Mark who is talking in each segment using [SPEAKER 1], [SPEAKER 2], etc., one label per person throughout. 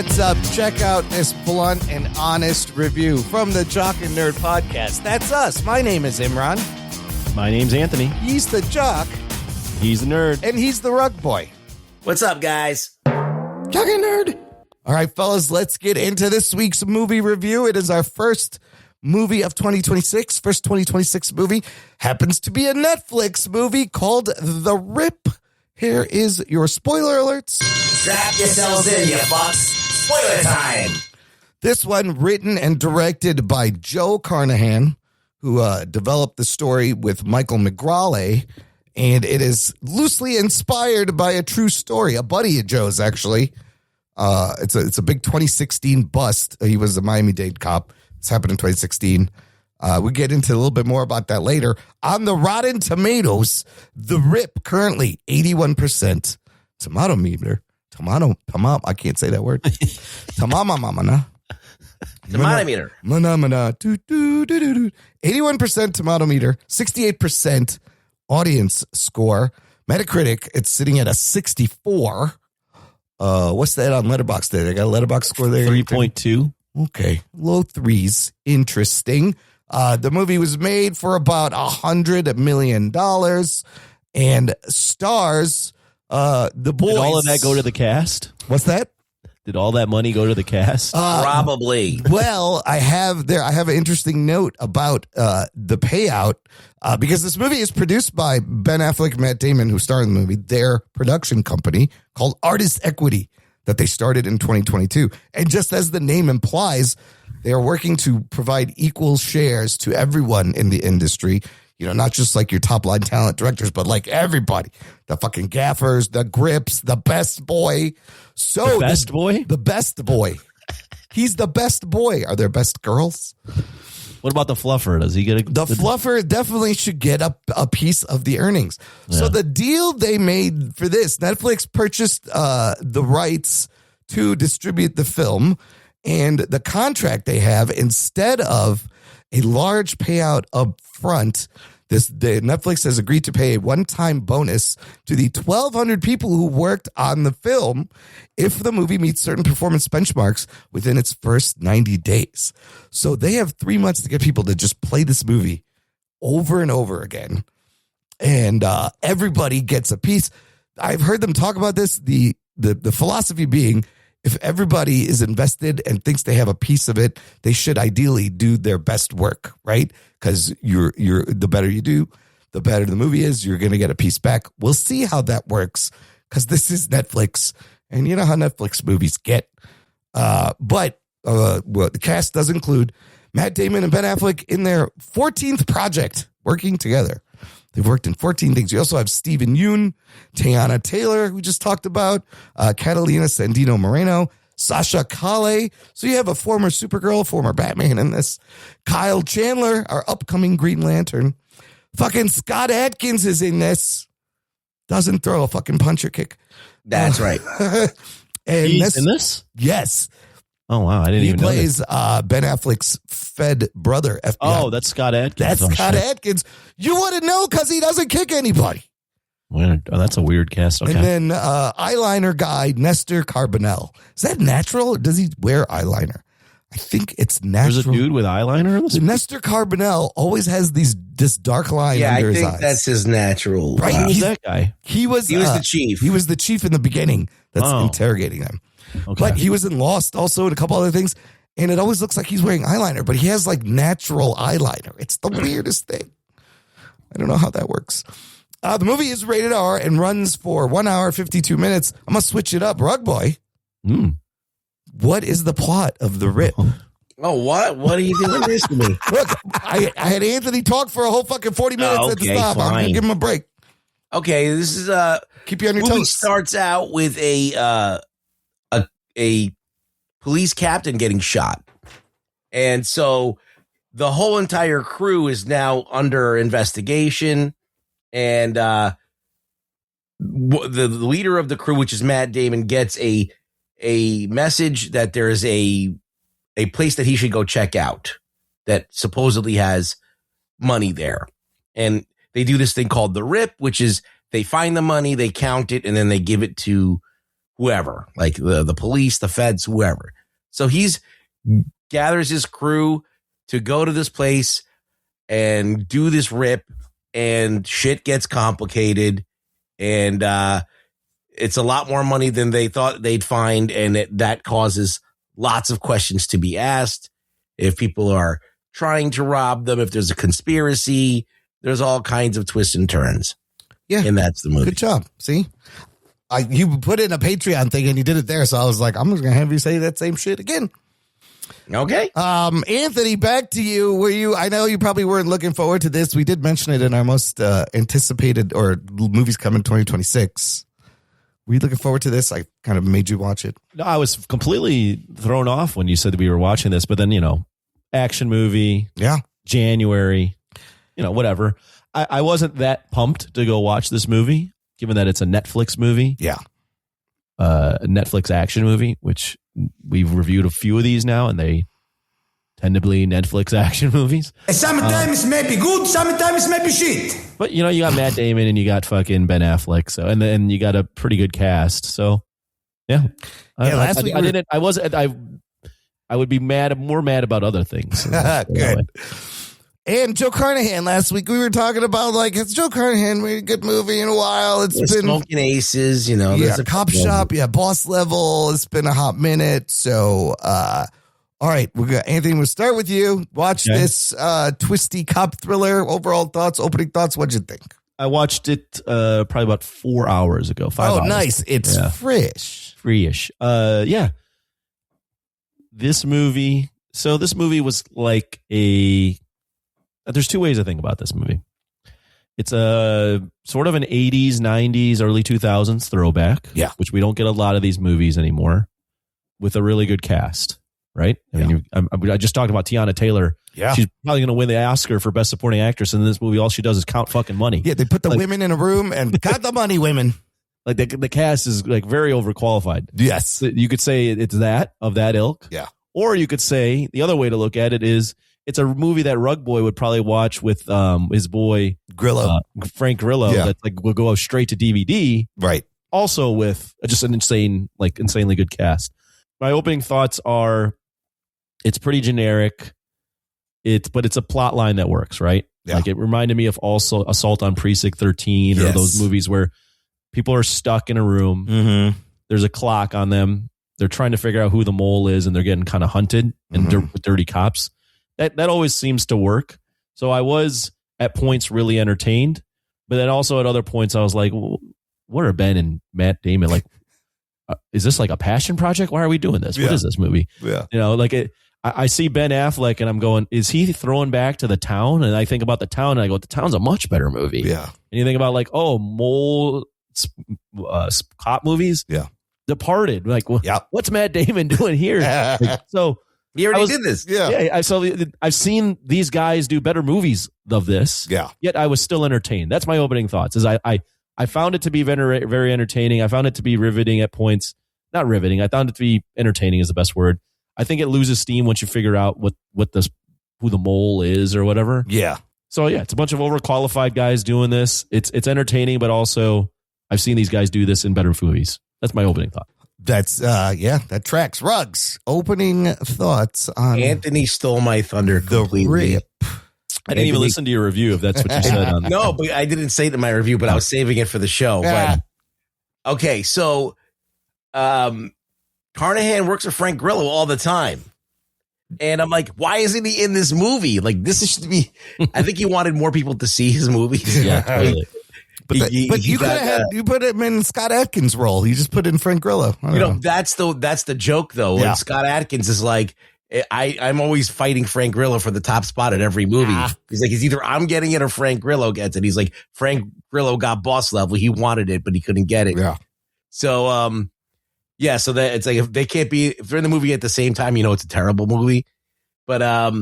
[SPEAKER 1] what's up? Check out this blunt and honest review from the Jock and Nerd Podcast. That's us. My name is Imran.
[SPEAKER 2] My name's Anthony.
[SPEAKER 1] He's the jock.
[SPEAKER 2] He's the nerd.
[SPEAKER 1] And he's the rug boy.
[SPEAKER 3] What's up, guys?
[SPEAKER 1] Jock and Nerd. All right, fellas, let's get into this week's movie review. It is our first movie of 2026. First 2026 movie happens to be a Netflix movie called The Rip. Here is your spoiler alerts.
[SPEAKER 3] Strap yourselves in, you fucks. Spoiler time.
[SPEAKER 1] This one written and directed by Joe Carnahan, who developed the story with Michael McGrawley, and it is loosely inspired by a true story, a buddy of Joe's, actually. It's a big 2016 bust. He was a Miami-Dade cop. This happened in 2016. We'll get into a little bit more about that later. On the Rotten Tomatoes, The Rip currently 81%. Tomato meter. Tomato. I can't say that word. Tomato
[SPEAKER 3] meter.
[SPEAKER 1] 81% tomato meter, 68% audience score. Metacritic, it's sitting at a 64. What's that on Letterboxd there? They got a Letterboxd score there?
[SPEAKER 2] 3.2.
[SPEAKER 1] Okay. Low threes. Interesting. The movie was made for about $100 million and stars the boys.
[SPEAKER 2] Did all of that go to the cast?
[SPEAKER 1] What's that?
[SPEAKER 2] Did all that money go to the cast?
[SPEAKER 3] Probably.
[SPEAKER 1] Well, I have an interesting note about the payout because this movie is produced by Ben Affleck and Matt Damon, who star in the movie, their production company called Artist Equity that they started in 2022. And just as the name implies, they are working to provide equal shares to everyone in the industry. You know, not just like your top line talent directors, but like everybody, the fucking gaffers, the grips, the best boy. So
[SPEAKER 2] the best boy?
[SPEAKER 1] The best boy. He's the best boy. Are there best girls?
[SPEAKER 2] What about the fluffer? Does he get
[SPEAKER 1] The fluffer definitely should get a piece of the earnings. Yeah. So the deal they made for this, Netflix purchased the rights to distribute the film, and the contract they have, instead of a large payout up front, Netflix has agreed to pay a one-time bonus to the 1,200 people who worked on the film if the movie meets certain performance benchmarks within its first 90 days. So they have 3 months to get people to just play this movie over and over again. And everybody gets a piece. I've heard them talk about this, the philosophy being, if everybody is invested and thinks they have a piece of it, they should ideally do their best work, right? Because you're the better you do, the better the movie is. You're going to get a piece back. We'll see how that works because this is Netflix, and you know how Netflix movies get. But the cast does include Matt Damon and Ben Affleck in their 14th project working together. They've worked in 14 things. You also have Stephen Yeun, Teyana Taylor, who we just talked about, Catalina Sandino Moreno, Sasha Calle. So you have a former Supergirl, former Batman in this. Kyle Chandler, our upcoming Green Lantern. Fucking Scott Adkins is in this. Doesn't throw a fucking punch or kick.
[SPEAKER 3] That's right.
[SPEAKER 1] And
[SPEAKER 2] he's in this?
[SPEAKER 1] Yes.
[SPEAKER 2] Oh, wow. I didn't even know that.
[SPEAKER 1] He plays Ben Affleck's Fed brother, FBI.
[SPEAKER 2] Oh, that's Scott Adkins.
[SPEAKER 1] That's Scott Adkins. You wouldn't know because he doesn't kick anybody.
[SPEAKER 2] Weird. Oh, that's a weird cast. Okay.
[SPEAKER 1] And then eyeliner guy, Nestor Carbonell. Is that natural or does he wear eyeliner? I think it's natural.
[SPEAKER 2] There's a dude with eyeliner in this?
[SPEAKER 1] Nestor Carbonell always has this dark line under his eyes.
[SPEAKER 3] I think that's his natural.
[SPEAKER 1] Right?
[SPEAKER 2] Who's that guy?
[SPEAKER 1] He was
[SPEAKER 3] the chief.
[SPEAKER 1] He was the chief in the beginning that's interrogating them. Okay. But he was in Lost also and a couple other things. And it always looks like he's wearing eyeliner, but he has like natural eyeliner. It's the weirdest thing. I don't know how that works. The movie is rated R and runs for 1 hour, 52 minutes. I'm going to switch it up. Rug Boy. What is the plot of The Rip?
[SPEAKER 3] Oh, what? What are you doing this to me?
[SPEAKER 1] Look, I had Anthony talk for a whole fucking 40 minutes at the stop.
[SPEAKER 3] Fine.
[SPEAKER 1] I'm going to give him a break.
[SPEAKER 3] Okay, this is
[SPEAKER 1] keep you on your
[SPEAKER 3] movie
[SPEAKER 1] toes.
[SPEAKER 3] Starts out with a police captain getting shot. And so the whole entire crew is now under investigation. And the leader of the crew, which is Matt Damon, gets a message that there is a place that he should go check out that supposedly has money there. And they do this thing called the Rip, which is they find the money, they count it, and then they give it to whoever, like the police, the feds, whoever. So he's gathers his crew to go to this place and do this rip, and shit gets complicated, and it's a lot more money than they thought they'd find, and that causes lots of questions to be asked. If people are trying to rob them, if there's a conspiracy, there's all kinds of twists and turns.
[SPEAKER 1] Yeah.
[SPEAKER 3] And that's the movie.
[SPEAKER 1] Good job. See? You put in a Patreon thing and you did it there, so I was like, I'm just going to have you say that same shit again.
[SPEAKER 3] Okay.
[SPEAKER 1] Anthony, back to you. I know you probably weren't looking forward to this. We did mention it in our most anticipated or movies coming 2026. Were you looking forward to this? I kind of made you watch it.
[SPEAKER 2] No, I was completely thrown off when you said that we were watching this, but then, action movie.
[SPEAKER 1] Yeah.
[SPEAKER 2] January, whatever. I wasn't that pumped to go watch this movie, given that it's a Netflix movie.
[SPEAKER 1] Yeah.
[SPEAKER 2] A Netflix action movie, which we've reviewed a few of these now, and they tend to be Netflix action movies.
[SPEAKER 4] Sometimes maybe good, sometimes maybe shit.
[SPEAKER 2] But you got Matt Damon and you got fucking Ben Affleck, so and then you got a pretty good cast. So yeah,
[SPEAKER 1] last week
[SPEAKER 2] I would be more mad about other things.
[SPEAKER 1] Good. And Joe Carnahan last week, we were talking about, has Joe Carnahan made a good movie in a while? It's been
[SPEAKER 3] Smoking Aces,
[SPEAKER 1] Yeah, Cop Shop, Boss Level. It's been a hot minute. So, all right, Anthony, we'll start with you. Watch this twisty cop thriller. Overall thoughts, opening thoughts. What'd you think?
[SPEAKER 2] I watched it probably about 4 hours ago. 5 hours.
[SPEAKER 1] Oh, nice. It's fresh.
[SPEAKER 2] Free-ish. Yeah. This movie was like there's two ways I think about this movie. It's a sort of an 80s, 90s, early 2000s throwback, which we don't get a lot of these movies anymore, with a really good cast, right? I just talked about Tiana Taylor.
[SPEAKER 1] Yeah.
[SPEAKER 2] She's probably going to win the Oscar for Best Supporting Actress, and in this movie, all she does is count fucking money.
[SPEAKER 1] Yeah, they put the women in a room and count the money, women.
[SPEAKER 2] Like the cast is very overqualified.
[SPEAKER 1] Yes.
[SPEAKER 2] You could say it's of that ilk.
[SPEAKER 1] Yeah.
[SPEAKER 2] Or you could say the other way to look at it is it's a movie that Rug Boy would probably watch with his boy
[SPEAKER 1] Grillo,
[SPEAKER 2] Frank Grillo.
[SPEAKER 1] Yeah.
[SPEAKER 2] That will go straight to DVD.
[SPEAKER 1] Right.
[SPEAKER 2] Also with just an insanely good cast. My opening thoughts are, it's pretty generic. But it's a plot line that works, right?
[SPEAKER 1] Yeah.
[SPEAKER 2] Like it reminded me of also Assault on Precinct 13 or those movies where people are stuck in a room.
[SPEAKER 1] Mm-hmm.
[SPEAKER 2] There's a clock on them. They're trying to figure out who the mole is, and they're getting kind of hunted and with dirty cops. That always seems to work. So I was at points really entertained, but then also at other points I was like, what are Ben and Matt Damon like? Is this like a passion project? Why are we doing this? What is this movie?
[SPEAKER 1] Yeah.
[SPEAKER 2] I see Ben Affleck and I'm going, is he throwing back to the town? And I think about the town and I go, the town's a much better movie.
[SPEAKER 1] Yeah.
[SPEAKER 2] And you think about mole cop movies.
[SPEAKER 1] Yeah.
[SPEAKER 2] Departed. What's Matt Damon doing here?
[SPEAKER 3] He already did this.
[SPEAKER 1] Yeah.
[SPEAKER 2] I've seen these guys do better movies of this.
[SPEAKER 1] Yeah.
[SPEAKER 2] Yet I was still entertained. That's my opening thoughts. Is I found it to be very, very entertaining. I found it to be riveting at points. Not riveting. I found it to be entertaining is the best word. I think it loses steam once you figure out who the mole is or whatever.
[SPEAKER 1] Yeah.
[SPEAKER 2] So it's a bunch of overqualified guys doing this. It's entertaining, but also I've seen these guys do this in better movies. That's my opening thought.
[SPEAKER 1] That's that tracks. Rugs. Opening thoughts on
[SPEAKER 3] Anthony stole my thunder completely.
[SPEAKER 1] Rip.
[SPEAKER 2] I didn't even listen to your review if that's what you said on
[SPEAKER 3] No, but I didn't say it in my review, but I was saving it for the show. But okay, so Carnahan works with Frank Grillo all the time. And I'm like, why isn't he in this movie? Like, this should be. I think he wanted more people to see his movies.
[SPEAKER 2] Yeah, totally.
[SPEAKER 1] But you could have you put him in Scott Adkins' role. You just put in Frank Grillo.
[SPEAKER 3] That's the joke though.
[SPEAKER 1] Yeah.
[SPEAKER 3] And Scott Adkins is like, I'm always fighting Frank Grillo for the top spot at every movie. He's like, it's either I'm getting it or Frank Grillo gets it. He's like, Frank Grillo got Boss Level. He wanted it, but he couldn't get it.
[SPEAKER 1] Yeah.
[SPEAKER 3] So so that it's like if they're in the movie at the same time, it's a terrible movie. But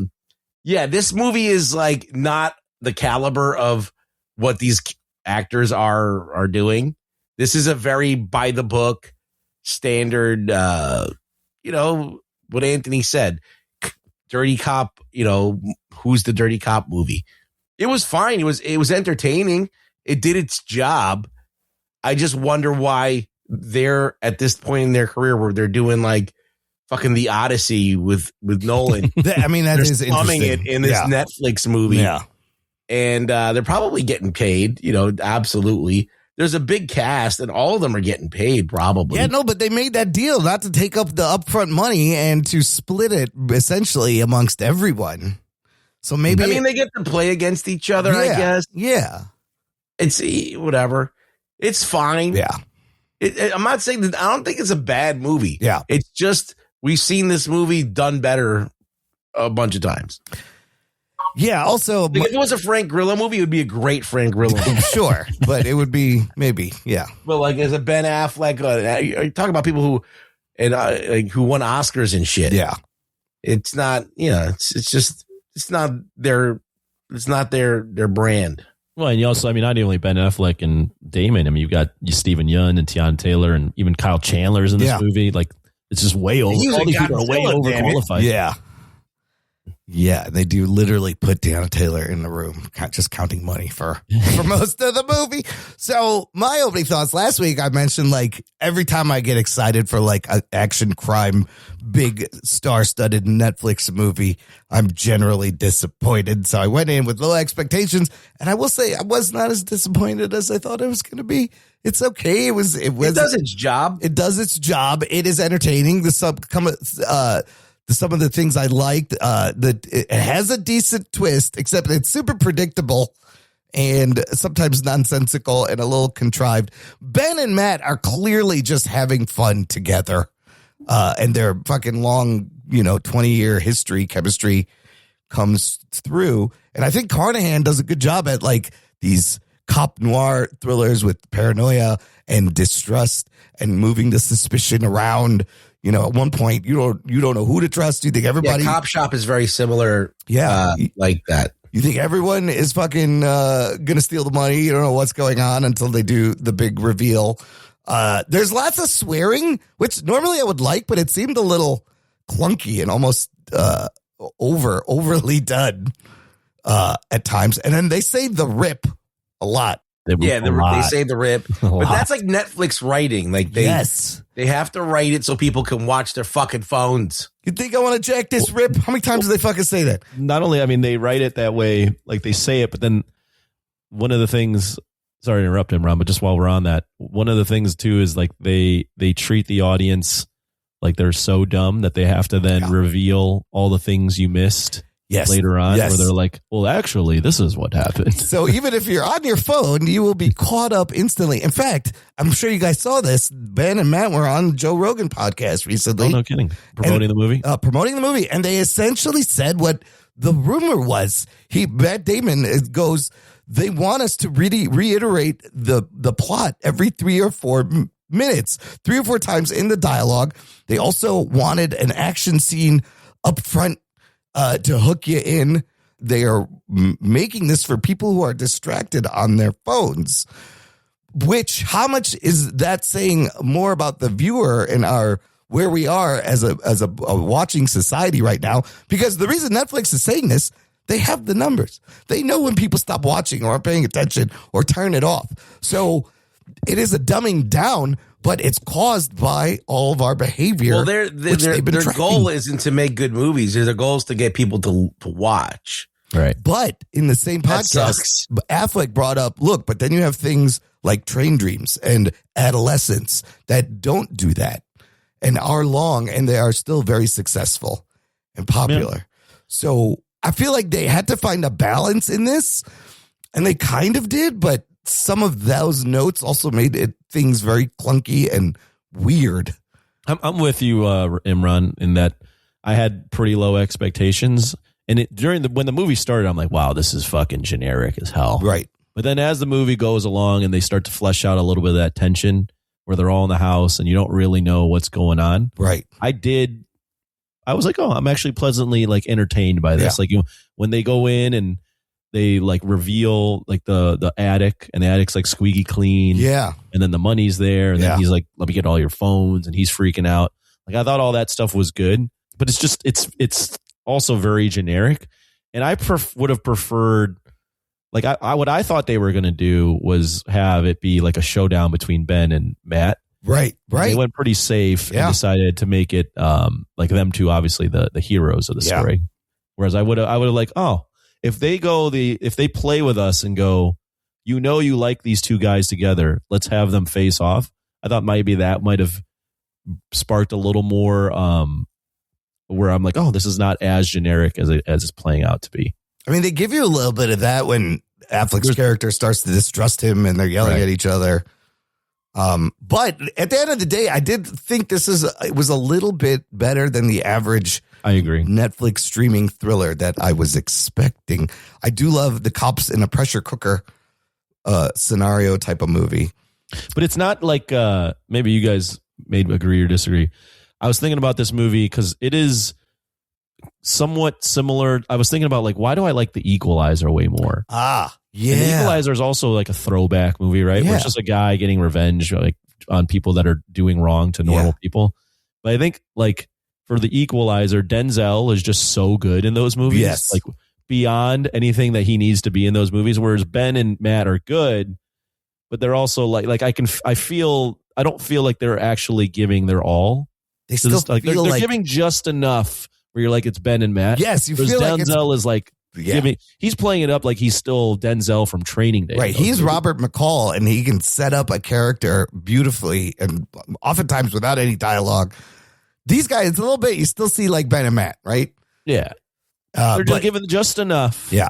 [SPEAKER 3] this movie is like not the caliber of what these actors are doing. This is a very by the book standard, what Anthony said, dirty cop, who's the dirty cop movie. It was fine. It was entertaining. It did its job. I just wonder why they're at this point in their career where they're doing like fucking The Odyssey with Nolan.
[SPEAKER 1] I mean, that
[SPEAKER 3] they're
[SPEAKER 1] is
[SPEAKER 3] slumming
[SPEAKER 1] interesting.
[SPEAKER 3] it in this Netflix movie.
[SPEAKER 1] Yeah.
[SPEAKER 3] And they're probably getting paid, absolutely. There's a big cast and all of them are getting paid probably.
[SPEAKER 1] Yeah, no, but they made that deal not to take up the upfront money and to split it essentially amongst everyone. So maybe
[SPEAKER 3] they get to play against each other, I guess.
[SPEAKER 1] Yeah.
[SPEAKER 3] It's whatever. It's fine.
[SPEAKER 1] Yeah.
[SPEAKER 3] I'm not saying that. I don't think it's a bad movie.
[SPEAKER 1] Yeah.
[SPEAKER 3] It's just we've seen this movie done better a bunch of times.
[SPEAKER 1] Yeah. Also,
[SPEAKER 3] Like if it was a Frank Grillo movie, it would be a great Frank Grillo movie.
[SPEAKER 1] sure, but it would be maybe. Yeah.
[SPEAKER 3] But like as a Ben Affleck, you talk about people who won Oscars and shit.
[SPEAKER 1] Yeah.
[SPEAKER 3] It's not. It's not their brand.
[SPEAKER 2] Well, and you also, not only Ben Affleck and Damon. You got Stephen Yeun and Tiana Taylor and even Kyle Chandler's in this movie. Like it's just way over. All these people are way overqualified.
[SPEAKER 1] Yeah. Yeah, they do literally put Tiana Taylor in the room, just counting money for most of the movie. So my opening thoughts last week, I mentioned like every time I get excited for like an action crime, big star-studded Netflix movie, I'm generally disappointed. So I went in with low expectations, and I will say I was not as disappointed as I thought it was going to be. It's okay. It
[SPEAKER 3] does its job.
[SPEAKER 1] It does its job. It is entertaining. Some of the things I liked, it has a decent twist, except it's super predictable and sometimes nonsensical and a little contrived. Ben and Matt are clearly just having fun together, and their fucking long, 20-year history, chemistry comes through. And I think Carnahan does a good job at like these cop noir thrillers with paranoia and distrust and moving the suspicion around. At one point, you don't know who to trust. You think everybody?
[SPEAKER 3] Cop Shop is very similar.
[SPEAKER 1] Yeah,
[SPEAKER 3] like that.
[SPEAKER 1] You think everyone is fucking gonna steal the money? You don't know what's going on until they do the big reveal. There's lots of swearing, which normally I would like, but it seemed a little clunky and almost overly done at times. And then they say the rip a lot.
[SPEAKER 3] They say the rip, but that's like Netflix writing. Like they have to write it so people can watch their fucking phones.
[SPEAKER 1] You think I want to jack this rip? How many times do they fucking say that?
[SPEAKER 2] Not only, they write it that way, like they say it, but then one of the things, sorry to interrupt him, Ron, but just while we're on that, one of the things too is like they treat the audience like they're so dumb that they have to then reveal all the things you missed. Later on, where they're like, well, actually, this is what happened.
[SPEAKER 1] So even if you're on your phone, you will be caught up instantly. In fact, I'm sure you guys saw this. Ben and Matt were on Joe Rogan podcast recently.
[SPEAKER 2] Oh, no kidding. Promoting the movie?
[SPEAKER 1] Promoting the movie. And they essentially said what the rumor was. Matt Damon goes, they want us to really reiterate the plot every 3 or 4 minutes, 3 or 4 times in the dialogue. They also wanted an action scene up front to hook you in. They are making this for people who are distracted on their phones, which how much is that saying more about the viewer and where we are as a watching society right now? Because the reason Netflix is saying this, they have the numbers. They know when people stop watching or aren't paying attention or turn it off. So it is a dumbing down, but it's caused by all of our behavior.
[SPEAKER 3] Well, their goal isn't to make good movies. Their goal is to get people to watch.
[SPEAKER 2] Right.
[SPEAKER 1] But in the same podcast, Affleck brought up, look, but then you have things like Train Dreams and Adolescence that don't do that and are long, and they are still very successful and popular. Yeah. So I feel like they had to find a balance in this, and they kind of did, but some of those notes also made things very clunky and weird.
[SPEAKER 2] I'm with you, Imran, in that I had pretty low expectations. And when the movie started, I'm like, wow, this is fucking generic as hell.
[SPEAKER 1] Right.
[SPEAKER 2] But then as the movie goes along and they start to flesh out a little bit of that tension where they're all in the house and you don't really know what's going on.
[SPEAKER 1] Right.
[SPEAKER 2] I was like, oh, I'm actually pleasantly like entertained by this. Yeah. Like when they go in and they like reveal like the attic, and the attic's like squeaky clean.
[SPEAKER 1] Yeah.
[SPEAKER 2] And then the money's there. And then he's like, let me get all your phones. And he's freaking out. Like I thought all that stuff was good, but it's just, it's also very generic. And I would have preferred, like what I thought they were going to do was have it be like a showdown between Ben and Matt.
[SPEAKER 1] Right.
[SPEAKER 2] They went pretty safe and decided to make it like them two, obviously the heroes of the story. Whereas I would have like, if they play with us and go, you like these two guys together, let's have them face off. I thought maybe that might have sparked a little more where I'm like, this is not as generic as it's playing out to be.
[SPEAKER 1] I mean, they give you a little bit of that when Affleck's character starts to distrust him and they're yelling at each other. But at the end of the day, I did think it was a little bit better than the average.
[SPEAKER 2] I agree.
[SPEAKER 1] Netflix streaming thriller that I was expecting. I do love the cops in a pressure cooker scenario type of movie.
[SPEAKER 2] But it's not like maybe you guys may agree or disagree. I was thinking about this movie because it is somewhat similar. I was thinking about like, why do I like The Equalizer way more?
[SPEAKER 1] Yeah.
[SPEAKER 2] And The Equalizer is also like a throwback movie, right?
[SPEAKER 1] Yeah.
[SPEAKER 2] Where it's just a guy getting revenge like on people that are doing wrong to normal people. But I think like for The Equalizer, Denzel is just so good in those movies.
[SPEAKER 1] Yes.
[SPEAKER 2] Like beyond anything that he needs to be in those movies. Whereas Ben and Matt are good, but they're also like I don't feel like they're actually giving their all.
[SPEAKER 1] They still
[SPEAKER 2] like
[SPEAKER 1] feel
[SPEAKER 2] they're giving just enough where you're like, it's Ben and Matt.
[SPEAKER 1] Yes, you
[SPEAKER 2] Whereas
[SPEAKER 1] feel like
[SPEAKER 2] Denzel is like he's playing it up like he's still Denzel from Training Day.
[SPEAKER 1] Right. He's Robert McCall and he can set up a character beautifully and oftentimes without any dialogue. These guys, a little bit, you still see like Ben and Matt, right?
[SPEAKER 2] Yeah. They're just giving just enough.
[SPEAKER 1] Yeah.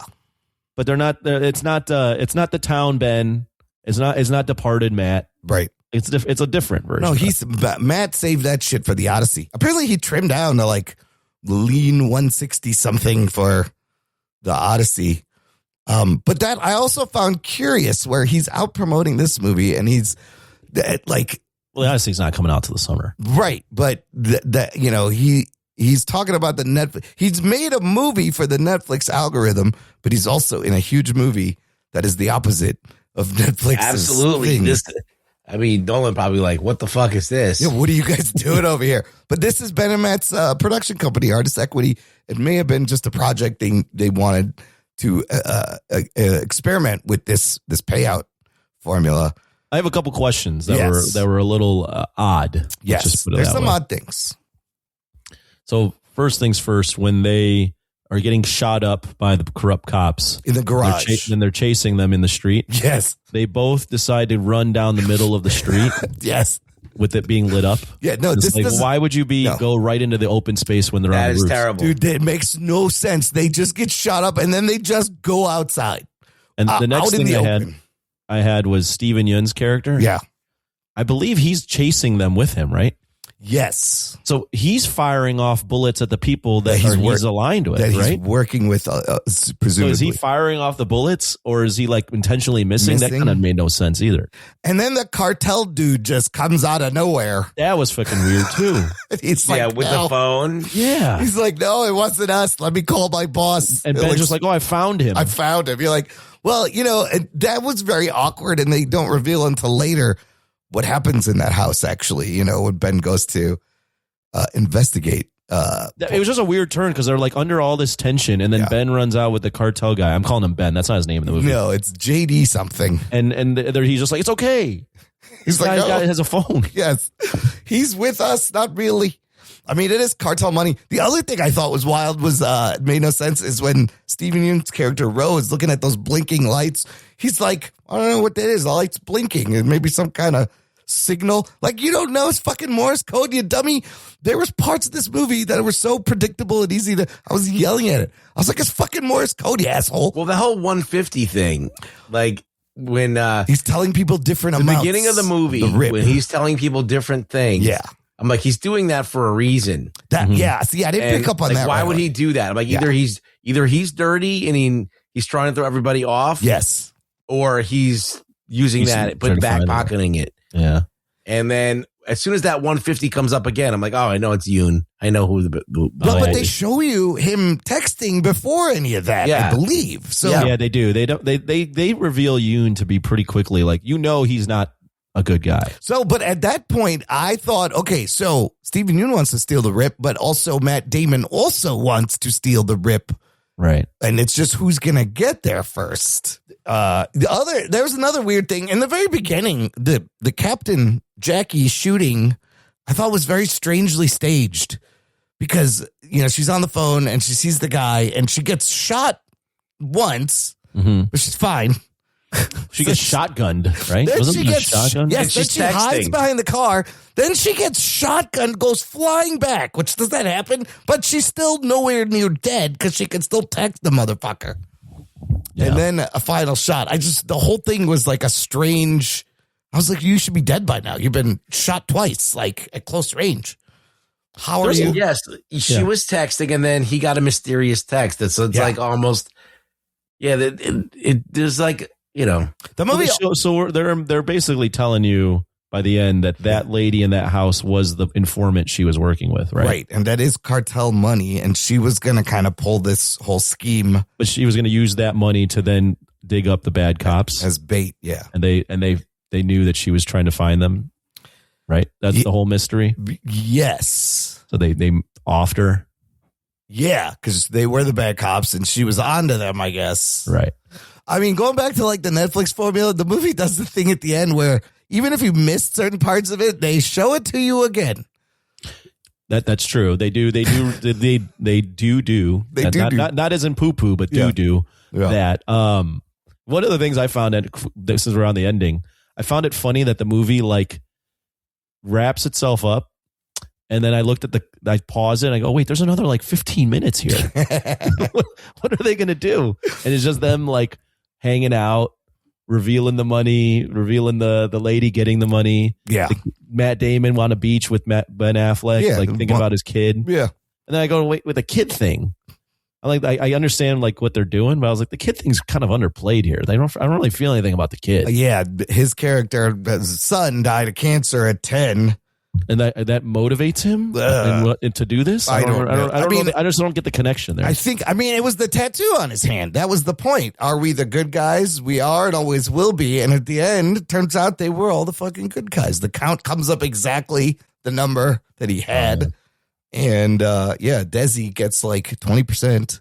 [SPEAKER 2] But they're not, it's not the town Ben. It's not Departed Matt.
[SPEAKER 1] Right.
[SPEAKER 2] It's a different version.
[SPEAKER 1] No, Matt saved that shit for the Odyssey. Apparently he trimmed down to like lean 160 something for the Odyssey. But that I also found curious where he's out promoting this movie and he's like,
[SPEAKER 2] well, the Odyssey's not coming out till the summer.
[SPEAKER 1] Right. But he's talking about the Netflix. He's made a movie for the Netflix algorithm, but he's also in a huge movie that is the opposite of Netflix.
[SPEAKER 3] Absolutely. Nolan probably like, what the fuck is this?
[SPEAKER 1] Yeah, what are you guys doing over here? But this is Ben and Matt's production company, Artist Equity. It may have been just a project they wanted to experiment with this payout formula.
[SPEAKER 2] I have a couple questions that were a little odd.
[SPEAKER 1] Yes, there's some odd things.
[SPEAKER 2] So first things first, when they are getting shot up by the corrupt cops
[SPEAKER 1] in the garage,
[SPEAKER 2] and they're chasing them in the street.
[SPEAKER 1] Yes,
[SPEAKER 2] they both decide to run down the middle of the street.
[SPEAKER 1] Yes,
[SPEAKER 2] with it being lit up.
[SPEAKER 1] Yeah, no.
[SPEAKER 2] Why would you go right into the open space when they're on the roof?
[SPEAKER 3] That is terrible,
[SPEAKER 1] dude. It makes no sense. They just get shot up and then they just go outside.
[SPEAKER 2] And the next thing I had was Steven Yeun's character.
[SPEAKER 1] Yeah,
[SPEAKER 2] I believe he's chasing them with him, right?
[SPEAKER 1] Yes.
[SPEAKER 2] So he's firing off bullets at the people that he's aligned with,
[SPEAKER 1] that
[SPEAKER 2] right?
[SPEAKER 1] He's working with, presumably.
[SPEAKER 2] So is he firing off the bullets or is he like intentionally missing? That kind of made no sense either.
[SPEAKER 1] And then the cartel dude just comes out of nowhere.
[SPEAKER 2] That was fucking weird too.
[SPEAKER 1] He's like,
[SPEAKER 3] with the phone.
[SPEAKER 2] Yeah.
[SPEAKER 1] He's like, no, it wasn't us. Let me call my boss.
[SPEAKER 2] And Ben's just like, I found him.
[SPEAKER 1] I found him. You're like, well, that was very awkward and they don't reveal until later what happens in that house, actually, when Ben goes to investigate.
[SPEAKER 2] It was just a weird turn because they're like under all this tension, and then Ben runs out with the cartel guy. I'm calling him Ben. That's not his name in the movie.
[SPEAKER 1] No, it's JD something.
[SPEAKER 2] And he's just like, it's okay.
[SPEAKER 1] He's like,
[SPEAKER 2] guy has a phone.
[SPEAKER 1] Yes. He's with us. Not really. I mean, it is cartel money. The other thing I thought was wild was, it made no sense, is when Steven Yeun's character, Ro, is looking at those blinking lights. He's like, I don't know what that is. The light's blinking. And maybe some kind of signal. Like, you don't know it's fucking Morse code, you dummy. There was parts of this movie that were so predictable and easy I was yelling at it. I was like, it's fucking Morse code, you asshole.
[SPEAKER 3] Well, the whole 150 thing, like when
[SPEAKER 1] he's telling people different amounts.
[SPEAKER 3] The beginning of the movie, when he's telling people different things.
[SPEAKER 1] Yeah.
[SPEAKER 3] I'm like, he's doing that for a reason.
[SPEAKER 1] Yeah. See, I didn't pick up on that.
[SPEAKER 3] Why would he do that? I'm like, either he's dirty and he's trying to throw everybody off.
[SPEAKER 1] Yes.
[SPEAKER 3] Or he's using that, but backpocketing it.
[SPEAKER 2] Yeah.
[SPEAKER 3] And then as soon as that 150 comes up again, I'm like, oh, I know it's Yeun. I know who
[SPEAKER 1] but they show you him texting before any of that, I believe. So
[SPEAKER 2] yeah, they do. They reveal Yeun to be pretty quickly. Like, he's not a good guy.
[SPEAKER 1] So, but at that point, I thought, okay, so Steven Yeun wants to steal the rip, but also Matt Damon also wants to steal the rip.
[SPEAKER 2] Right.
[SPEAKER 1] And it's just who's going to get there first. There was another weird thing in the very beginning. The captain, Jackie shooting, I thought was very strangely staged because, she's on the phone and she sees the guy and she gets shot once, but she's fine.
[SPEAKER 2] She gets shotgunned, right?
[SPEAKER 1] Then
[SPEAKER 2] Wasn't
[SPEAKER 1] she
[SPEAKER 2] it a
[SPEAKER 1] gets
[SPEAKER 2] shotgun?
[SPEAKER 1] Yes, then
[SPEAKER 3] she's
[SPEAKER 1] she hides
[SPEAKER 3] texting.
[SPEAKER 1] behind the car. Then she gets shotgunned, goes flying back. Which does that happen? But she's still nowhere near dead because she can still text the motherfucker.
[SPEAKER 2] Yeah.
[SPEAKER 1] And then a final shot. The whole thing was like a strange. I was like, you should be dead by now. You've been shot twice, like at close range. How are you?
[SPEAKER 3] Yes, she was texting, and then he got a mysterious text. So it's like almost, there's like.
[SPEAKER 1] The movie.
[SPEAKER 2] So they're basically telling you by the end that lady in that house was the informant she was working with, right?
[SPEAKER 1] Right. And that is cartel money. And she was going to kind of pull this whole scheme.
[SPEAKER 2] But she was going to use that money to then dig up the bad cops
[SPEAKER 1] As bait. Yeah.
[SPEAKER 2] And they knew that she was trying to find them, right? That's the whole mystery.
[SPEAKER 1] Yes.
[SPEAKER 2] So they offed her.
[SPEAKER 1] Yeah. Because they were the bad cops and she was onto them, I guess.
[SPEAKER 2] Right.
[SPEAKER 1] I mean, going back to like the Netflix formula, the movie does the thing at the end where even if you missed certain parts of it, they show it to you again.
[SPEAKER 2] That's true. They do. Not as in poo poo, but do that. One of the things I found, this is around the ending, I found it funny that the movie like wraps itself up. And then I I pause it and I go, wait, there's another like 15 minutes here. What are they going to do? And it's just them like hanging out, revealing the money, revealing the lady getting the money.
[SPEAKER 1] Yeah.
[SPEAKER 2] Matt Damon on a beach with Ben Affleck, like thinking about his kid.
[SPEAKER 1] Yeah.
[SPEAKER 2] And then I go, wait, with the kid thing. I understand like what they're doing, but I was like, the kid thing's kind of underplayed here. I don't really feel anything about the kid.
[SPEAKER 1] Yeah. His character, his son died of cancer at 10.
[SPEAKER 2] And that motivates him and to do this. I just don't get the connection there.
[SPEAKER 1] It was the tattoo on his hand. That was the point. Are we the good guys? We are and always will be. And at the end, it turns out they were all the fucking good guys. The count comes up exactly the number that he had. And Desi gets like 20%.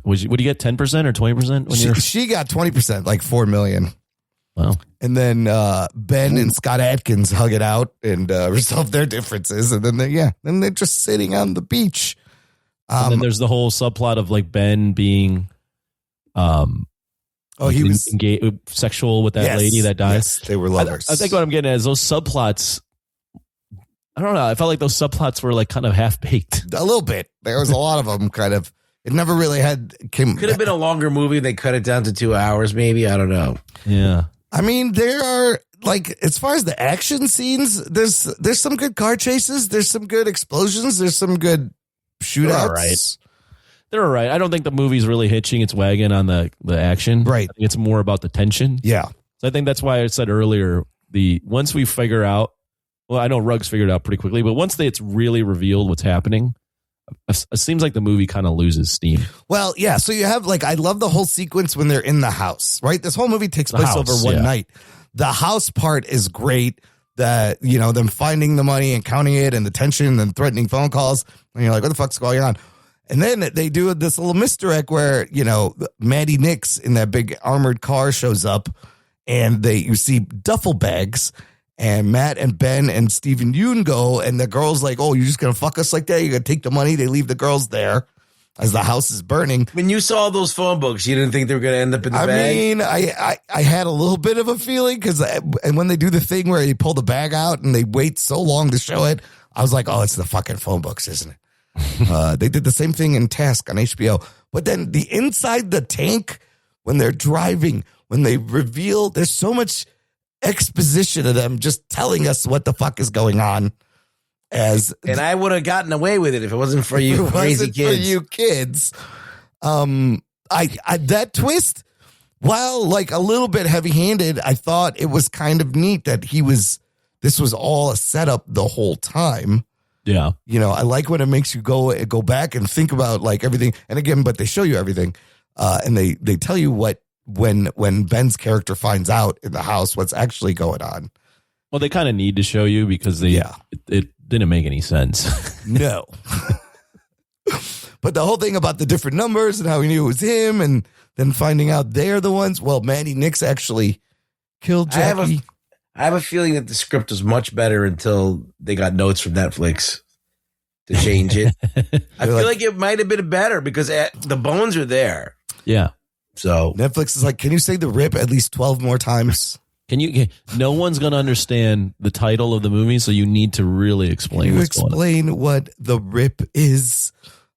[SPEAKER 2] Would you get 10% or 20%
[SPEAKER 1] She got 20%, like $4 million.
[SPEAKER 2] Wow.
[SPEAKER 1] And then Ben and Scott Adkins hug it out and resolve their differences. And then they're just sitting on the beach.
[SPEAKER 2] And then there's the whole subplot of like Ben being
[SPEAKER 1] he was
[SPEAKER 2] sexual with that lady that died.
[SPEAKER 1] Yes, they were lovers.
[SPEAKER 2] I think what I'm getting at is those subplots. I don't know. I felt like those subplots were like kind of half baked.
[SPEAKER 1] A little bit. There was a lot of them kind of. It never really could
[SPEAKER 3] have been a longer movie. They cut it down to 2 hours, maybe. I don't know.
[SPEAKER 2] Yeah.
[SPEAKER 1] I mean, there are like, as far as the action scenes, there's some good car chases. There's some good explosions. There's some good shootouts.
[SPEAKER 2] They're all right. I don't think the movie's really hitching its wagon on the action.
[SPEAKER 1] Right.
[SPEAKER 2] I think it's more about the tension.
[SPEAKER 1] Yeah.
[SPEAKER 2] So I think that's why I said earlier, once we figure out, well, I know Ruggs figured it out pretty quickly, but once it's really revealed what's happening, it seems like the movie kind of loses steam.
[SPEAKER 1] Well, yeah. So you have I love the whole sequence when they're in the house, right? This whole movie takes place over one night. The house part is great. Them finding the money and counting it and the tension and threatening phone calls. And you're like, what the fuck's going on? And then they do this little misdirect where, Maddie Nix in that big armored car shows up and you see duffel bags. And Matt and Ben and Stephen Yoon go, and the girl's like, oh, you're just going to fuck us like that? You're going to take the money? They leave the girls there as the house is burning.
[SPEAKER 3] When you saw those phone books, you didn't think they were going to end up in the bag?
[SPEAKER 1] I mean, I had a little bit of a feeling and when they do the thing where they pull the bag out and they wait so long to show it, I was like, oh, it's the fucking phone books, isn't it? They did the same thing in Task on HBO. But then the inside the tank, when they're driving, when they reveal, there's so much exposition of them just telling us what the fuck is going on. And
[SPEAKER 3] I would have gotten away with it if it wasn't for you crazy kids.
[SPEAKER 1] For you kids. That twist, while like a little bit heavy-handed, I thought it was kind of neat that this was all a setup the whole time.
[SPEAKER 2] Yeah.
[SPEAKER 1] I like when it makes you go back and think about like everything. And again, but they show you everything. And they tell you what, when Ben's character finds out in the house what's actually going on.
[SPEAKER 2] Well, they kind of need to show you because it didn't make any sense.
[SPEAKER 1] No. But the whole thing about the different numbers and how he knew it was him and then finding out they're the ones. Well, Maddie Nix actually killed Jackie.
[SPEAKER 3] I have a feeling that the script was much better until they got notes from Netflix to change it. I feel like it might have been better because the bones are there.
[SPEAKER 2] Yeah.
[SPEAKER 3] So
[SPEAKER 1] Netflix is like, can you say the rip at least 12 more times?
[SPEAKER 2] No one's going to understand the title of the movie, so you need to really explain
[SPEAKER 1] Can you
[SPEAKER 2] what's going on.
[SPEAKER 1] explain what the rip is?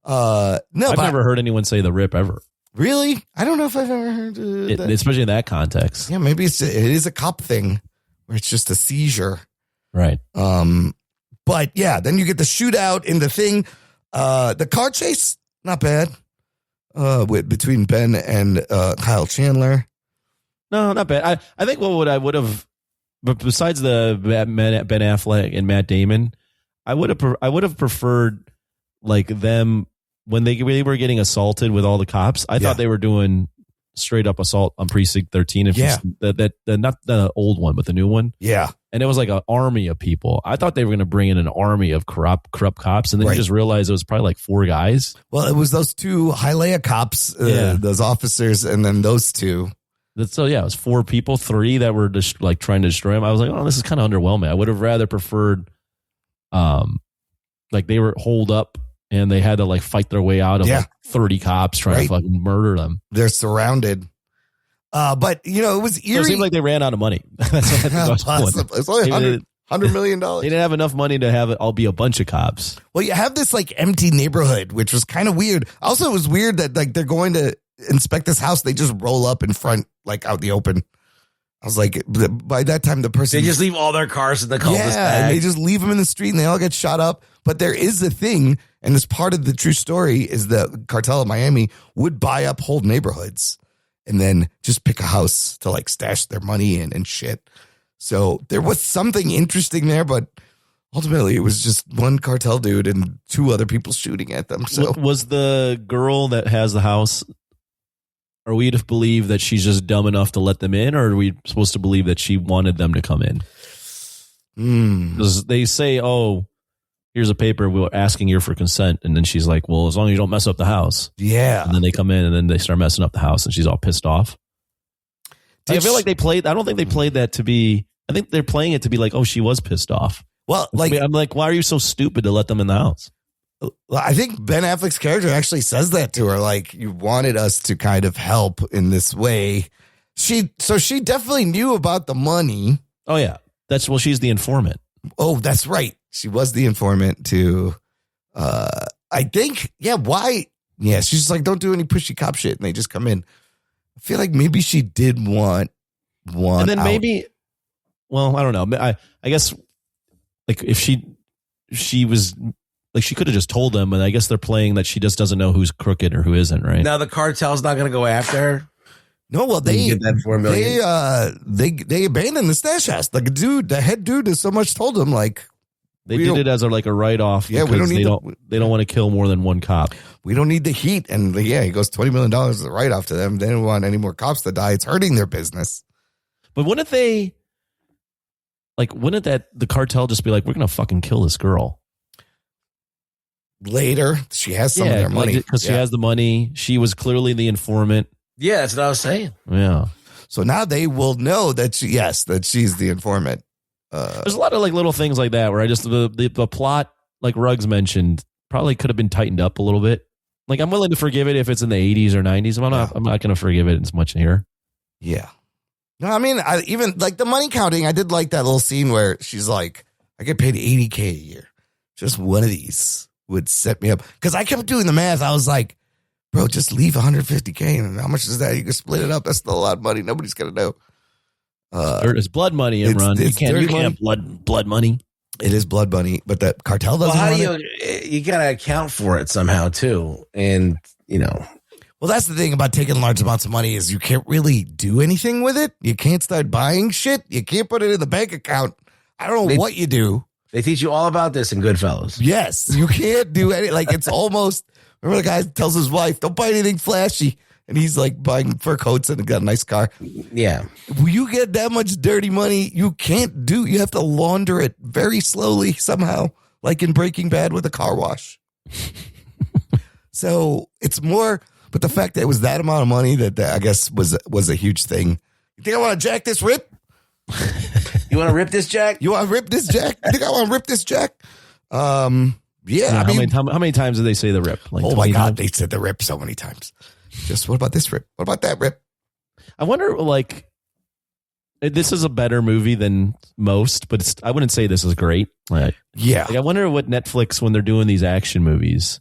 [SPEAKER 1] No,
[SPEAKER 2] I've never heard anyone say the rip ever.
[SPEAKER 1] Really? I don't know if I've ever heard that.
[SPEAKER 2] Especially in that context.
[SPEAKER 1] Yeah, maybe it is a cop thing where it's just a seizure.
[SPEAKER 2] Right.
[SPEAKER 1] But yeah, then you get the shootout in the thing. The car chase, not bad. Between Ben and Kyle Chandler.
[SPEAKER 2] No, not bad. I think I would have, but besides the Ben Affleck and Matt Damon, I would have preferred like them when they were getting assaulted with all the cops. I thought they were doing straight up assault on Precinct 13. That not the old one, but the new one.
[SPEAKER 1] Yeah.
[SPEAKER 2] And it was like an army of people. I thought they were going to bring in an army of corrupt cops, and then you just realized it was probably like 4 guys.
[SPEAKER 1] Well, it was those 2 Hialeah cops, those officers, and then those 2.
[SPEAKER 2] So yeah, it was 4 people, 3 that were just like trying to destroy him. I was like, oh, this is kind of underwhelming. I would have rather preferred, like they were holed up and they had to like fight their way out of like 30 cops trying to fucking murder them.
[SPEAKER 1] They're surrounded. But you know, it was eerie.
[SPEAKER 2] So it seemed like they ran out of money. That's what I think
[SPEAKER 1] it's only $100 million.
[SPEAKER 2] They didn't have enough money to have it all be a bunch of cops.
[SPEAKER 1] Well, you have this like empty neighborhood, which was kind of weird. Also, it was weird that like they're going to inspect this house. They just roll up in front, like out the open. I was like, by that time, the person...
[SPEAKER 3] They just leave all their cars in the cul-de-sac.
[SPEAKER 1] Yeah, and they just leave them in the street and they all get shot up. But there is a thing, and this part of the true story is the cartel of Miami would buy up whole neighborhoods and then just pick a house to like stash their money in and shit. So there was something interesting there, but ultimately it was just one cartel dude and 2 other people shooting at them. So
[SPEAKER 2] was the girl that has the house... Are we to believe that she's just dumb enough to let them in, or are we supposed to believe that she wanted them to come in? Because they say, oh, here's a paper, we're asking you for consent. And then she's like, well, as long as you don't mess up the house.
[SPEAKER 1] Yeah.
[SPEAKER 2] And then they come in and then they start messing up the house and she's all pissed off. I feel like I don't think they played that to be, I think they're playing it to be like, oh, she was pissed off.
[SPEAKER 1] Well, like,
[SPEAKER 2] I'm like, why are you so stupid to let them in the house?
[SPEAKER 1] I think Ben Affleck's character actually says that to her, like, you wanted us to kind of help in this way. She definitely knew about the money.
[SPEAKER 2] Oh yeah, she's the informant.
[SPEAKER 1] Oh, that's right. She was the informant to, I think, why? Yeah, she's just like, don't do any pushy cop shit, and they just come in. I feel like maybe she did want one, and then
[SPEAKER 2] maybe, well, I don't know. I guess like if she was. Like she could have just told them, and I guess they're playing that she just doesn't know who's crooked or who isn't, right?
[SPEAKER 3] Now the cartel's not going to go after her.
[SPEAKER 1] No, well they
[SPEAKER 3] get that $4 million.
[SPEAKER 1] They abandoned the stash house. The head dude is so much told them like
[SPEAKER 2] they did it as a write off.
[SPEAKER 1] Yeah, we don't need
[SPEAKER 2] they don't want to kill more than one cop.
[SPEAKER 1] We don't need the heat, and he goes $20 million as a write off to them. They don't want any more cops to die. It's hurting their business.
[SPEAKER 2] But wouldn't the cartel just be like, we're gonna fucking kill this girl?
[SPEAKER 1] Later, she has some of their money
[SPEAKER 2] because she has the money. She was clearly the informant.
[SPEAKER 3] Yeah, that's what I was saying.
[SPEAKER 2] Yeah.
[SPEAKER 1] So now they will know that she's the informant.
[SPEAKER 2] There's a lot of like little things like that where I just the plot, like Ruggs mentioned, probably could have been tightened up a little bit. Like I'm willing to forgive it if it's in the 80s or 90s. I'm not going to forgive it as much here.
[SPEAKER 1] Yeah. No, I mean, I even like the money counting. I did like that little scene where she's like, I get paid $80K a year. Just one of these would set me up. Because I kept doing the math. I was like, bro, just leave $150K. And how much is that? You can split it up. That's still a lot of money. Nobody's going to know.
[SPEAKER 2] It's blood money, Imran. You can't blood money.
[SPEAKER 1] It is blood money, but the cartel doesn't want
[SPEAKER 3] it. You got to account for it somehow, too. And,
[SPEAKER 1] Well, that's the thing about taking large amounts of money is you can't really do anything with it. You can't start buying shit. You can't put it in the bank account. I don't know what you do.
[SPEAKER 3] They teach you all about this in Goodfellas.
[SPEAKER 1] Yes, you can't do any. Like it's almost. Remember the guy tells his wife, "Don't buy anything flashy," and he's like buying fur coats and got a nice car.
[SPEAKER 3] Yeah,
[SPEAKER 1] when you get that much dirty money, you can't do. You have to launder it very slowly somehow, like in Breaking Bad with a car wash. So it's more. But the fact that it was that amount of money that I guess was a huge thing. You think I want to jack this rip?
[SPEAKER 3] You You want to rip this, Jack?
[SPEAKER 1] You want to rip this, Jack? You think I want to rip this, Jack? Yeah.
[SPEAKER 2] How many times did they say the rip? Like
[SPEAKER 1] oh my God,
[SPEAKER 2] times?
[SPEAKER 1] they said the rip so many times. Just what about this rip? What about that rip?
[SPEAKER 2] I wonder, like, this is a better movie than most, but I wouldn't say this is great. Like,
[SPEAKER 1] yeah.
[SPEAKER 2] Like, I wonder what Netflix, when they're doing these action movies,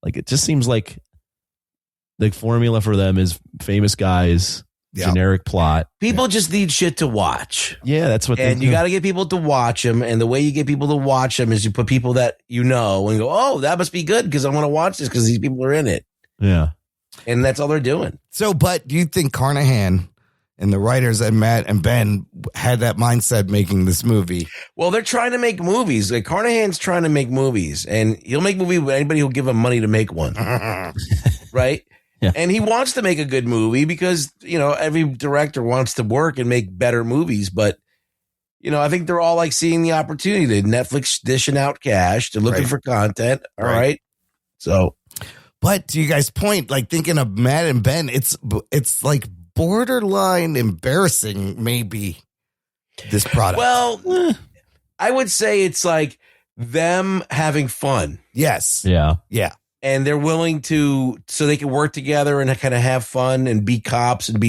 [SPEAKER 2] like, it just seems like the formula for them is famous guys, generic plot.
[SPEAKER 3] People just need shit to watch.
[SPEAKER 2] Yeah, that's what.
[SPEAKER 3] And you got to get people to watch them. And the way you get people to watch them is you put people that you know and go, oh, that must be good because I want to watch this because these people are in it.
[SPEAKER 2] Yeah.
[SPEAKER 3] And that's all they're doing.
[SPEAKER 1] So, but do you think Carnahan and the writers and Matt and Ben had that mindset making this movie?
[SPEAKER 3] Well, they're trying to make movies. Like Carnahan's trying to make movies, and he'll make movies with anybody who'll give him money to make one. Right?
[SPEAKER 2] Yeah.
[SPEAKER 3] And he wants to make a good movie because, you know, every director wants to work and make better movies. But, you know, I think they're all like seeing the opportunity. Netflix dishing out cash. They're looking for content. All right. So.
[SPEAKER 1] But to you guys' point, like thinking of Matt and Ben, it's like borderline embarrassing, maybe, this product.
[SPEAKER 3] Well, I would say it's like them having fun.
[SPEAKER 1] Yes.
[SPEAKER 2] Yeah.
[SPEAKER 1] Yeah.
[SPEAKER 3] And they're willing to, so they can work together and kind of have fun and be cops and be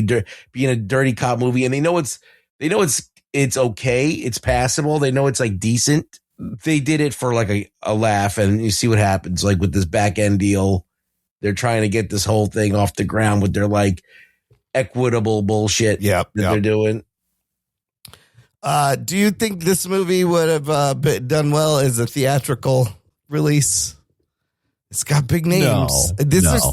[SPEAKER 3] in a dirty cop movie. And they know it's okay. It's passable. They know it's like decent. They did it for like a laugh, and you see what happens. Like with this back end deal, they're trying to get this whole thing off the ground with their like equitable bullshit they're doing.
[SPEAKER 1] Do you think this movie would have done well as a theatrical release? It's got big names.
[SPEAKER 2] No.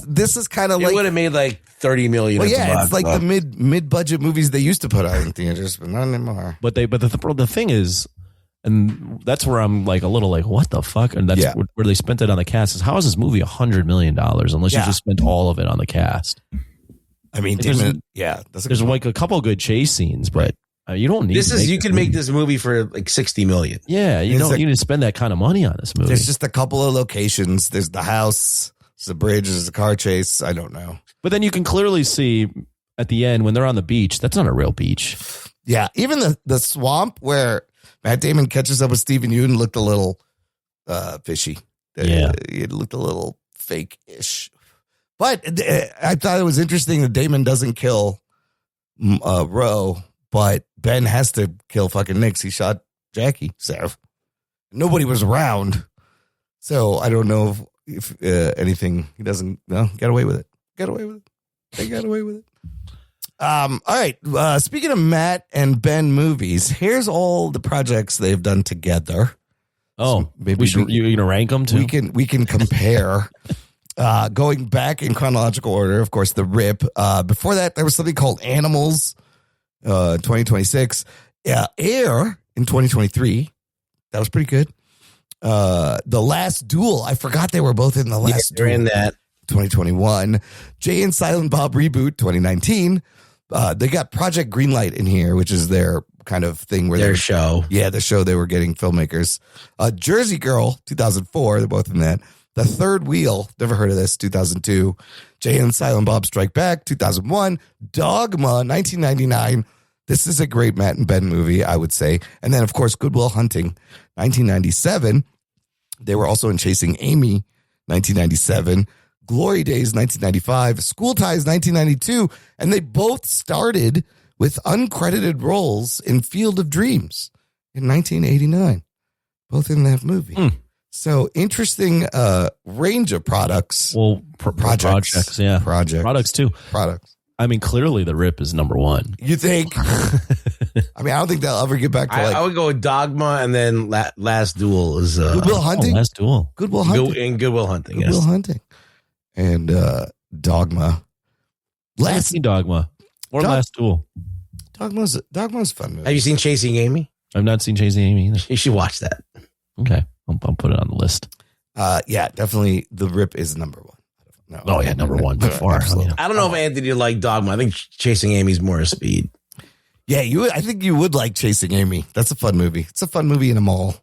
[SPEAKER 1] This is kind of like,
[SPEAKER 3] it would have made like 30 million.
[SPEAKER 1] Well, yeah, it's like the mid budget movies they used to put out in theaters, but not anymore.
[SPEAKER 2] But the thing is, and that's where I'm like a little like, what the fuck? And that's where they spent it on the cast. Is how is this movie $100 million unless you just spent all of it on the cast?
[SPEAKER 1] I mean,
[SPEAKER 2] there's like a couple of good chase scenes, but you don't need.
[SPEAKER 3] You can make this movie for like 60 million.
[SPEAKER 2] Yeah, you don't need to spend that kind of money on this movie.
[SPEAKER 1] There's just a couple of locations. There's the house, there's the bridge, there's a car chase. I don't know.
[SPEAKER 2] But then you can clearly see at the end when they're on the beach, that's not a real beach.
[SPEAKER 1] Yeah, even the swamp where Matt Damon catches up with Stephen Yeun looked a little fishy. It looked a little fake-ish. But I thought it was interesting that Damon doesn't kill Roe, but Ben has to kill fucking Nix. He shot Jackie. So nobody was around. So I don't know if anything, he doesn't, get away with it. They got away with it. All right. Speaking of Matt and Ben movies, here's all the projects they've done together.
[SPEAKER 2] Oh, so maybe you're gonna rank them too.
[SPEAKER 1] We can compare. Going back in chronological order, of course, The Rip. Before that, there was something called Animals, 2026. Air in 2023. That was pretty good. The Last Duel. I forgot they were both in The Last Duel.
[SPEAKER 3] They're in that.
[SPEAKER 1] 2021. Jay and Silent Bob Reboot 2019. They got Project Greenlight in here, which is their kind of thing where
[SPEAKER 3] their show.
[SPEAKER 1] Yeah, the show they were getting filmmakers. Jersey Girl 2004. They're both in that. The Third Wheel. Never heard of this. 2002. Jay and Silent Bob Strike Back 2001. Dogma 1999. This is a great Matt and Ben movie, I would say. And then, of course, Good Will Hunting 1997. They were also in Chasing Amy 1997. Glory Days 1995, School Ties 1992, and they both started with uncredited roles in Field of Dreams in 1989, both in that movie. So interesting range of products.
[SPEAKER 2] Well, projects, yeah. Products too.
[SPEAKER 1] Products.
[SPEAKER 2] I mean, clearly The Rip is number one.
[SPEAKER 1] You think? I mean, I don't think they'll ever get back to
[SPEAKER 3] I would go with Dogma, and then Last Duel is
[SPEAKER 1] Good Will Hunting.
[SPEAKER 2] Last Duel.
[SPEAKER 1] Good Will Hunting.
[SPEAKER 3] Good Will Hunting.
[SPEAKER 1] Good Will Hunting. And Dogma.
[SPEAKER 2] Last Dogma or Last Duel.
[SPEAKER 1] Dogma's a fun movie.
[SPEAKER 3] Have you seen Chasing Amy?
[SPEAKER 2] I've not seen Chasing Amy either.
[SPEAKER 3] You should watch that.
[SPEAKER 2] Okay, I'll put it on the list.
[SPEAKER 1] Yeah, definitely. The Rip is number one.
[SPEAKER 2] No, oh yeah, number one by far.
[SPEAKER 3] I don't know if Anthony would like Dogma. I think Chasing Amy's more a speed.
[SPEAKER 1] Yeah, I think you would like Chasing Amy. That's a fun movie. It's a fun movie in a mall.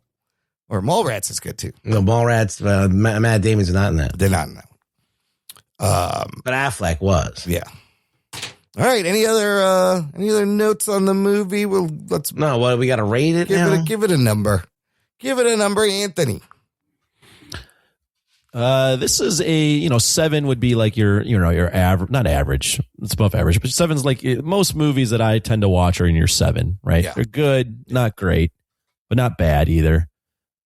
[SPEAKER 1] Or Mallrats is good too.
[SPEAKER 3] No, Mallrats. Matt Damon's not in that.
[SPEAKER 1] They're not in that one.
[SPEAKER 3] But Affleck was.
[SPEAKER 1] Yeah. All right. Any other notes on the movie? Well, let's
[SPEAKER 3] No, what we got to rate it now?
[SPEAKER 1] give it a number. Give it a number, Anthony.
[SPEAKER 2] This is a 7 would be like your average, not average. It's above average, but 7's like most movies that I tend to watch are in your 7, right?
[SPEAKER 1] Yeah.
[SPEAKER 2] They're good, not great, but not bad either.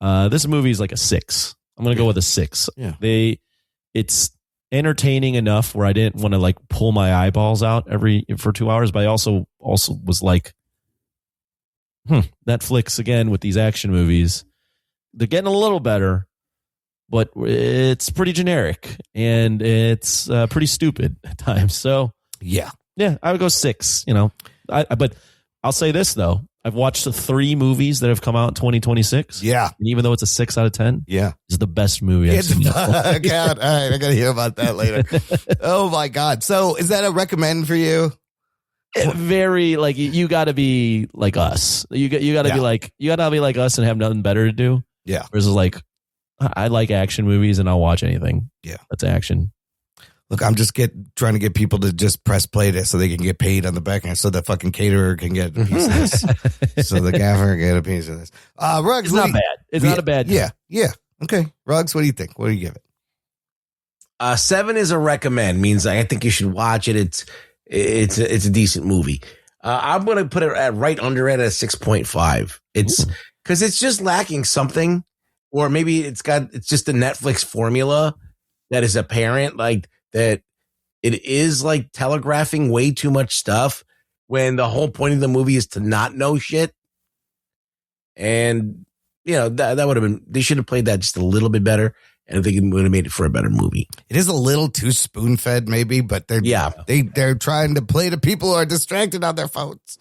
[SPEAKER 2] This movie is like a 6. I'm gonna go with a 6.
[SPEAKER 1] Yeah.
[SPEAKER 2] It's entertaining enough where I didn't want to like pull my eyeballs out for 2 hours, but I also was like, Netflix again with these action movies. They're getting a little better, but it's pretty generic and it's pretty stupid at times. So
[SPEAKER 1] Yeah.
[SPEAKER 2] I would go 6. But I'll say this though. I've watched 3 movies that have come out in 2026.
[SPEAKER 1] Yeah.
[SPEAKER 2] And even though it's a 6 out of 10,
[SPEAKER 1] Yeah.
[SPEAKER 2] it's the best movie I've seen.
[SPEAKER 1] God. All right. I got to hear about that later. Oh my God. So is that a recommend for you?
[SPEAKER 2] Very like you got to be like us. You got to be like us and have nothing better to do.
[SPEAKER 1] Yeah.
[SPEAKER 2] Versus like I like action movies and I'll watch anything.
[SPEAKER 1] Yeah.
[SPEAKER 2] That's action.
[SPEAKER 1] Look, I'm just trying to get people to just press play this so they can get paid on the back end, so the fucking caterer can get a piece of this, so the gaffer can get a piece of this. Ruggs,
[SPEAKER 2] It's not bad. It's not a bad.
[SPEAKER 1] Yeah. Okay, Ruggs, what do you think? What do you give it?
[SPEAKER 3] 7 is a recommend. Means I think you should watch it. It's a decent movie. I'm going to put it right under it at 6.5. It's because it's just lacking something, or maybe it's just the Netflix formula that is apparent, like that it is like telegraphing way too much stuff when the whole point of the movie is to not know shit. And that would have been, they should have played that just a little bit better, and I think it would have made it for a better movie.
[SPEAKER 1] It is a little too spoon fed, maybe, but they're trying to play to people who are distracted on their phones.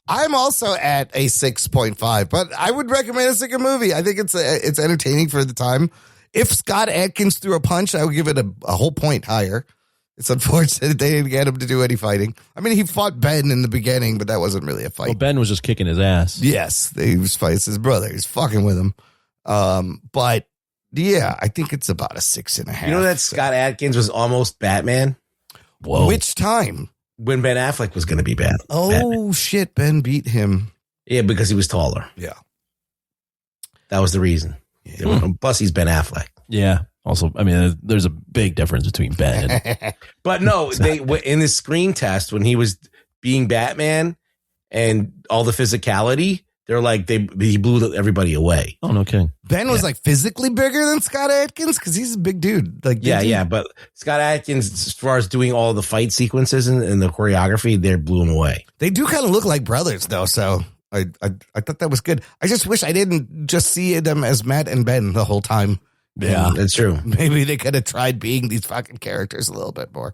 [SPEAKER 1] I'm also at a 6.5, but I would recommend a second movie. I think it's entertaining for the time. If Scott Adkins threw a punch, I would give it a whole point higher. It's unfortunate they didn't get him to do any fighting. I mean, he fought Ben in the beginning, but that wasn't really a fight.
[SPEAKER 2] Well, Ben was just kicking his ass.
[SPEAKER 1] Yes, he was fighting his brother. He's fucking with him. But yeah, I think it's about a 6.5.
[SPEAKER 3] You know that Scott Adkins was almost Batman?
[SPEAKER 2] Whoa.
[SPEAKER 1] Which time?
[SPEAKER 3] When Ben Affleck was going to be Batman.
[SPEAKER 1] Oh, shit, Ben beat him.
[SPEAKER 3] Yeah, because he was taller.
[SPEAKER 1] Yeah.
[SPEAKER 3] That was the reason. Yeah. Plus, he's Ben Affleck.
[SPEAKER 2] Yeah. Also, I mean, there's a big difference between Ben and
[SPEAKER 3] But no, they in the screen test when he was being Batman and all the physicality, they're like he blew everybody away.
[SPEAKER 2] oh, no kidding.
[SPEAKER 1] Ben was like physically bigger than Scott Adkins because he's a big dude. Like,
[SPEAKER 3] Yeah. But Scott Adkins, as far as doing all the fight sequences and the choreography, they blew him away.
[SPEAKER 1] They do kind of look like brothers, though. So I thought that was good. I just wish I didn't just see them as Matt and Ben the whole time.
[SPEAKER 2] Yeah.
[SPEAKER 3] That's true.
[SPEAKER 1] Maybe they could have tried being these fucking characters a little bit more.